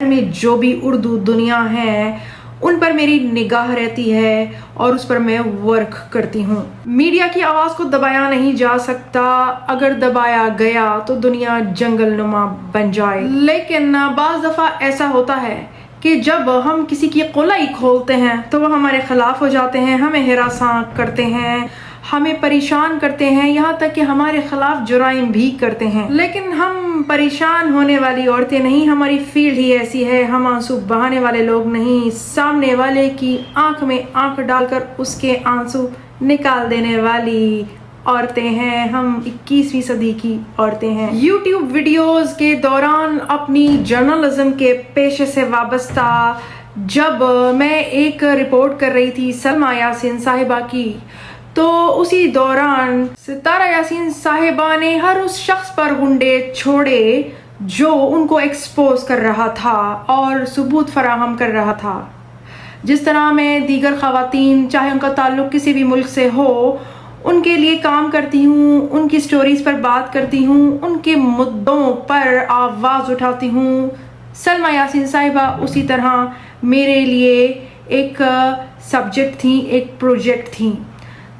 में जो भी उर्दू दुनिया है उन पर मेरी निगाह रहती है और उस पर मैं वर्क करती हूँ। मीडिया की आवाज़ को दबाया नहीं जा सकता, अगर दबाया गया तो दुनिया जंगल नुमा बन जाए। लेकिन बाज़ दफ़ा ऐसा होता है कि जब हम किसी की क़ुलाई खोलते हैं तो वो हमारे ख़िलाफ़ हो जाते हैं, हमें हिरासां करते हैं, हमें परेशान करते हैं, यहाँ तक कि हमारे ख़िलाफ़ जुराइम भी करते हैं। लेकिन हम परेशान होने वाली औरतें नहीं, हमारी फील्ड ही ऐसी है। हम आंसू बहाने वाले लोग नहीं, सामने वाले की आंख में आंख डालकर उसके आंसू निकाल देने वाली औरतें हैं। हम 21वीं सदी की औरतें हैं। YouTube वीडियोस के दौरान अपनी जर्नलिज्म के पेशे से वाबस्ता जब मैं एक रिपोर्ट कर रही थी सलमा यासीन साहिबा की, तो उसी दौरान सितारा यासीन साहिबा ने हर उस शख्स पर गुंडे छोड़े जो उनको एक्सपोज कर रहा था और सबूत फराहम कर रहा था। जिस तरह मैं दीगर ख़वातीन, चाहे उनका ताल्लुक़ किसी भी मुल्क से हो, उनके लिए काम करती हूँ, उनकी स्टोरीज़ पर बात करती हूँ, उनके मुद्दों पर आवाज़ उठाती हूँ। सलमा यासीन साहिबा उसी तरह मेरे लिए एक सब्जेक्ट थी, एक प्रोजेक्ट थी।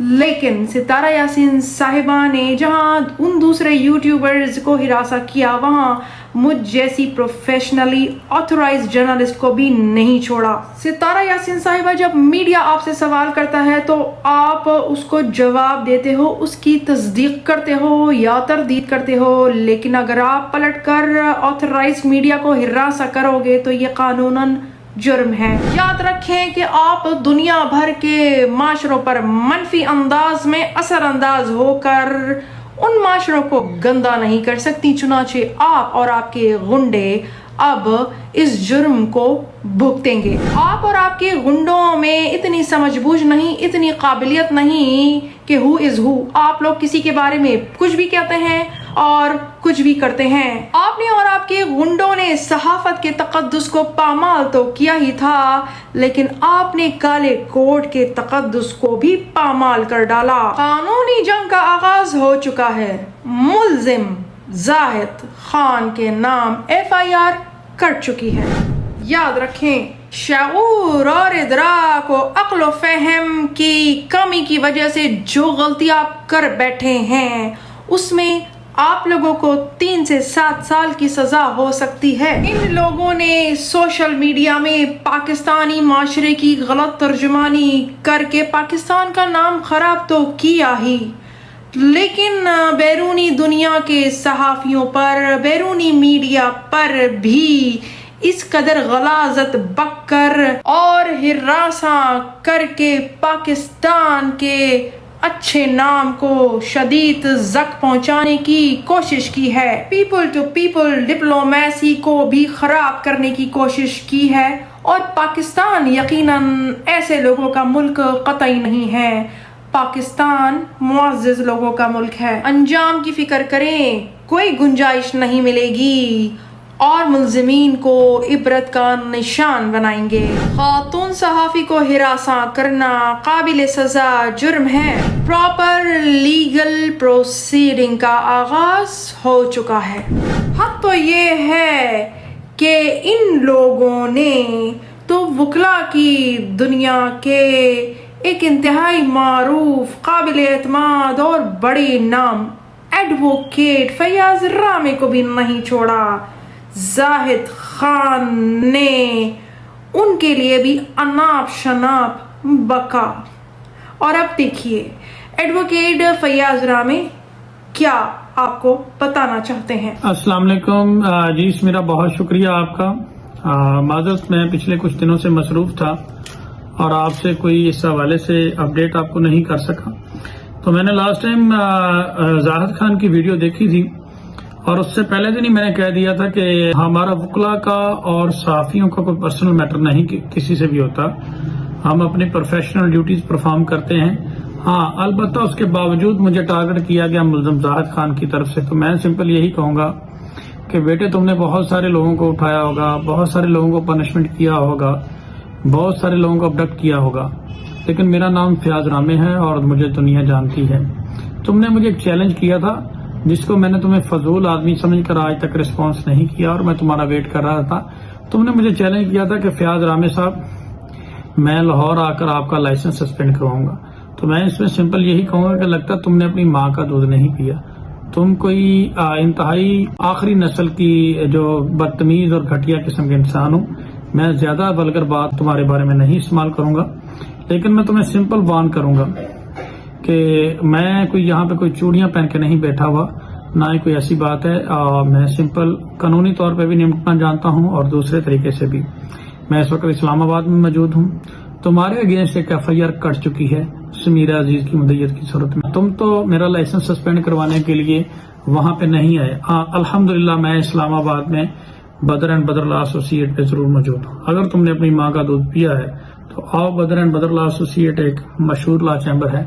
लेकिन सितारा यासीन साहिबा ने जहां उन दूसरे यूट्यूबर्स को हिरासा किया, वहां मुझ जैसी प्रोफेशनली ऑथराइज्ड जर्नलिस्ट को भी नहीं छोड़ा। सितारा यासीन साहिबा, जब मीडिया आपसे सवाल करता है तो आप उसको जवाब देते हो, उसकी तस्दीक करते हो या तरदीद करते हो। लेकिन अगर आप पलटकर ऑथराइज्ड मीडिया को हिरासा करोगे तो ये कानूनन जुर्म है। याद रखें कि आप दुनिया भर के माशरों पर मनफी अंदाज में असर अंदाज होकर उन माशरों को गंदा नहीं कर सकती। चुनाचे आप और आपके गुंडे अब इस जुर्म को भुगतेंगे। आप और आपके गुंडों में इतनी समझबूझ नहीं, इतनी काबिलियत नहीं कि हु इज हु। आप लोग किसी के बारे में कुछ भी कहते हैं और कुछ भी करते हैं। आपने और आपके गुंडों ने सहाफत के तकद्दुस को पामाल तो किया ही था, लेकिन आपने काले कोट के तकद्दुस को भी पामाल कर डाला। कानूनी जंग का आगाज हो चुका है। मुल्जिम जाहिद खान के नाम FIR कर चुकी है। याद रखें, शऊर और इदराक और अक्ल व फहम की कमी की वजह से जो गलती आप कर बैठे हैं उसमें आप लोगों को 3 से 7 साल की सजा हो सकती है। इन लोगों ने सोशल मीडिया में पाकिस्तानी माशरे की गलत तर्जुमानी करके पाकिस्तान का नाम खराब तो किया ही, लेकिन बैरूनी दुनिया के सहाफियों पर, बैरूनी मीडिया पर भी इस कदर गलाजत बककर और हिरासा करके पाकिस्तान के अच्छे नाम को शदीद जक पहुंचाने की कोशिश की है। पीपल टू पीपल डिप्लोमेसी को भी खराब करने की कोशिश की है। और पाकिस्तान यकीनन ऐसे लोगों का मुल्क कतई नहीं है। पाकिस्तान मुअज़्ज़ज़ लोगों का मुल्क है। अंजाम की फिक्र करें, कोई गुंजाइश नहीं मिलेगी और मुल्ज़िमीन को इबरत का निशान बनाएंगे। खातून सहाफ़ी को हिरासा करना काबिल सज़ा जुर्म है। प्रॉपर लीगल प्रोसीडिंग का आगाज हो चुका है। हक़ तो ये है कि इन लोगों ने तो वकला की दुनिया के एक इंतहाई मारूफ, काबिल एतमाद और बड़े नाम एडवोकेट फैयाज रामी को भी नहीं छोड़ा। जाहिद खान ने उनके लिए भी अनाप शनाप बका। और अब देखिए, एडवोकेट फैयाज रामी क्या आपको बताना चाहते हैं। अस्सलाम वालेकुम जी, मेरा बहुत शुक्रिया आपका। माज़रत मैं पिछले कुछ दिनों से मसरूफ था और आपसे कोई इस हवाले से अपडेट आपको नहीं कर सका। तो मैंने लास्ट टाइम जाहिद खान की वीडियो देखी थी और उससे पहले दिन ही मैंने कह दिया था कि हमारा वकला का और सहाफ़ियों का कोई पर्सनल मैटर नहीं किसी से भी होता। हम अपनी प्रोफेशनल ड्यूटीज परफॉर्म करते हैं। हाँ, अलबत्ता उसके बावजूद मुझे टारगेट किया गया मुल्ज़िम जाहिद खान की तरफ से। तो मैं सिंपल यही कहूँगा कि बेटे, तुमने बहुत सारे लोगों को उठाया होगा, बहुत सारे लोगों को पनिशमेंट किया होगा, बहुत सारे लोगों को अबडक्ट किया होगा, लेकिन मेरा नाम फैयाज रामी है और मुझे दुनिया जानती है। तुमने मुझे एक चैलेंज किया था जिसको मैंने तुम्हें फजूल आदमी समझकर आज तक रिस्पांस नहीं किया और मैं तुम्हारा वेट कर रहा था। تم نے مجھے چیلنج کیا تھا کہ فیاض رامے صاحب میں لاہور آ کر آپ کا لائسنس سسپینڈ کرواؤں گا. تو میں اس میں سمپل یہی کہوں گا کہ لگتا تم نے اپنی ماں کا دودھ نہیں پیا. تم کوئی انتہائی آخری نسل کی جو بدتمیز اور گھٹیا قسم کے انسان ہو. میں زیادہ ولگر بات تمہارے بارے میں نہیں استعمال کروں گا، لیکن میں تمہیں سمپل وارن کروں گا کہ میں کوئی یہاں پہ کوئی چوڑیاں پہن کے نہیں بیٹھا ہوا، نہ ہی کوئی ایسی بات ہے. میں سمپل قانونی طور پہ بھی نمٹنا جانتا ہوں اور دوسرے طریقے سے بھی. میں اس وقت اسلام آباد میں موجود ہوں. تمہارے اگینسٹ ایک FIR کٹ چکی ہے سمیرہ عزیز کی مدیت کی صورت میں. تم تو میرا لائسنس سسپینڈ کروانے کے لیے وہاں پہ نہیں آئے. الحمدللہ میں اسلام آباد میں بدر اینڈ بدر لا ایسوسی ایٹ پہ ضرور موجود ہوں. اگر تم نے اپنی ماں کا دودھ پیا ہے تو آؤ، بدر اینڈ بدر لا ایسوسی ایٹ ایک مشہور لا چیمبر ہے،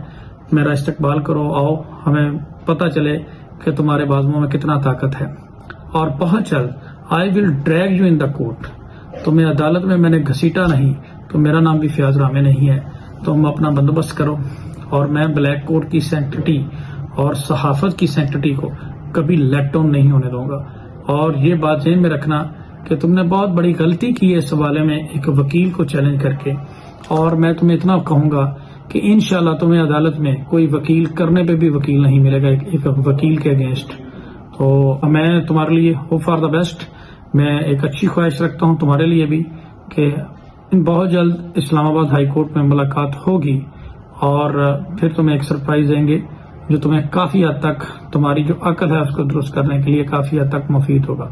میرا استقبال کرو. آؤ، ہمیں پتہ چلے کہ تمہارے بازوؤں میں کتنا طاقت ہے. اور بہت جلد I will drag you in the court. تمہیں عدالت میں نے گھسیٹا نہیں تو میرا نام بھی فیاض رامے نہیں ہے. تم اپنا بندوبست کرو اور میں بلیک کورٹ کی سینکٹیٹی اور صحافت کی سینکٹیٹی کو کبھی لیٹ ڈاؤن نہیں ہونے دوں گا. اور یہ بات ذہن میں رکھنا کہ تم نے بہت بڑی غلطی کی ہے اس حوالے میں ایک وکیل کو چیلنج کر کے. اور میں تمہیں اتنا کہوں گا کہ انشاءاللہ تمہیں عدالت میں کوئی وکیل کرنے پہ بھی وکیل نہیں ملے گا ایک وکیل کے اگینسٹ. تو میں تمہارے لیے ہوپ فار دا بیسٹ. میں ایک اچھی خواہش رکھتا ہوں تمہارے لیے بھی کہ بہت جلد اسلام آباد ہائی کورٹ میں ملاقات ہوگی اور پھر تمہیں ایک سرپرائز دیں گے جو تمہیں کافی حد تک تمہاری جو عقل ہے اس کو درست کرنے کے لیے کافی حد تک مفید ہوگا.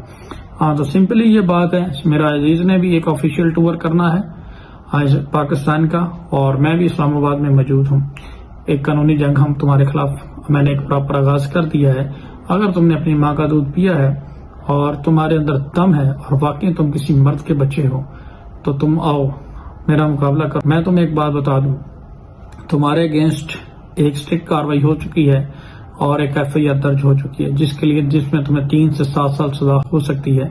ہاں، تو سمپلی یہ بات ہے. میرا عزیز نے بھی ایک آفیشیل ٹور کرنا ہے آج پاکستان کا اور میں بھی اسلام آباد میں موجود ہوں. ایک قانونی جنگ ہم تمہارے خلاف میں نے ایک پراپر آغاز کر دیا ہے. اگر تم نے اپنی ماں کا دودھ پیا ہے اور تمہارے اندر دم ہے اور واقعی تم کسی مرد کے بچے ہو تو تم آؤ میرا مقابلہ کرو. میں تمہیں ایک بات بتا دوں، تمہارے اگینسٹ ایک اسٹرکٹ کاروائی ہو چکی ہے اور ایک FIR درج ہو چکی ہے جس میں تمہیں 3 سے 7 سال سزا ہو سکتی ہے.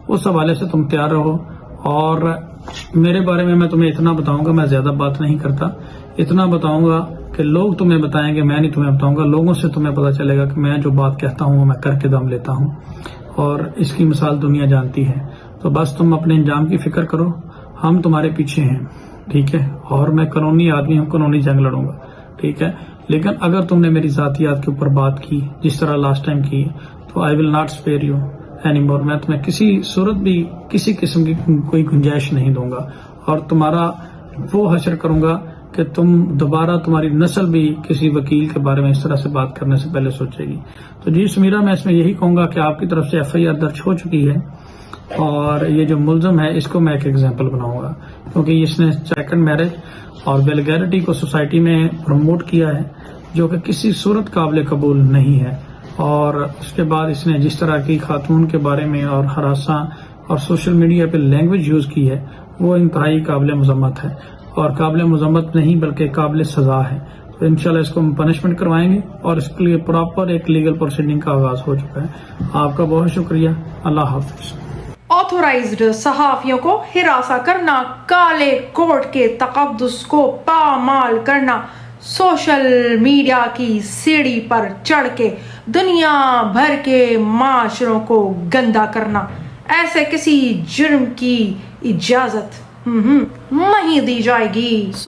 اس حوالے سے تم تیار رہو. اور میرے بارے میں تمہیں اتنا بتاؤں گا، میں زیادہ بات نہیں کرتا، اتنا بتاؤں گا کہ لوگ تمہیں بتائیں گے، میں نہیں تمہیں بتاؤں گا. لوگوں سے تمہیں پتا چلے گا کہ میں جو بات کہتا ہوں وہ میں کر کے دم لیتا ہوں اور اس کی مثال دنیا جانتی ہے. تو بس تم اپنے انجام کی فکر کرو، ہم تمہارے پیچھے ہیں، ٹھیک ہے. اور میں قانونی آدمی ہوں، قانونی جنگ لڑوں گا، ٹھیک ہے. لیکن اگر تم نے میری ذاتیات کے اوپر بات کی جس طرح لاسٹ ٹائم کی تو I will not spare you any more. میں تمہیں کسی صورت بھی کسی قسم کی کوئی گنجائش نہیں دوں گا اور تمہارا وہ حشر کروں گا کہ تم دوبارہ تمہاری نسل بھی کسی وکیل کے بارے میں اس طرح سے بات کرنے سے پہلے سوچے گی. تو جی سمیرہ، میں اس میں یہی کہوں گا کہ آپ کی طرف سے FIR درج ہو چکی ہے اور یہ جو ملزم ہے اس کو میں ایک ایگزامپل بناؤں گا کیونکہ اس نے سیکنڈ میرج اور ویلگیرٹی کو سوسائٹی میں پروموٹ کیا ہے جو کہ کسی صورت قابل قبول نہیں ہے. اور اس کے بعد اس نے جس طرح کی خاتون کے بارے میں اور ہراساں اور سوشل میڈیا پہ لینگویج یوز کی ہے وہ انتہائی قابل مذمت ہے اور قابل مذمت نہیں بلکہ قابل سزا ہے. تو انشاءاللہ اس کو ہم پنشمنٹ کروائیں گے اور اس کے لیے پراپر ایک لیگل پروسیڈنگ کا آغاز ہو چکا ہے. آپ کا بہت شکریہ. اللہ حافظ. آتھورائزڈ صحافیوں کو ہراساں کرنا، کالے کوٹ کے تقدس کو پامال کرنا، سوشل میڈیا کی سیڑھی پر چڑھ کے دنیا بھر کے معاشروں کو گندا کرنا، ایسے کسی جرم کی اجازت نہیں دی جائے گی.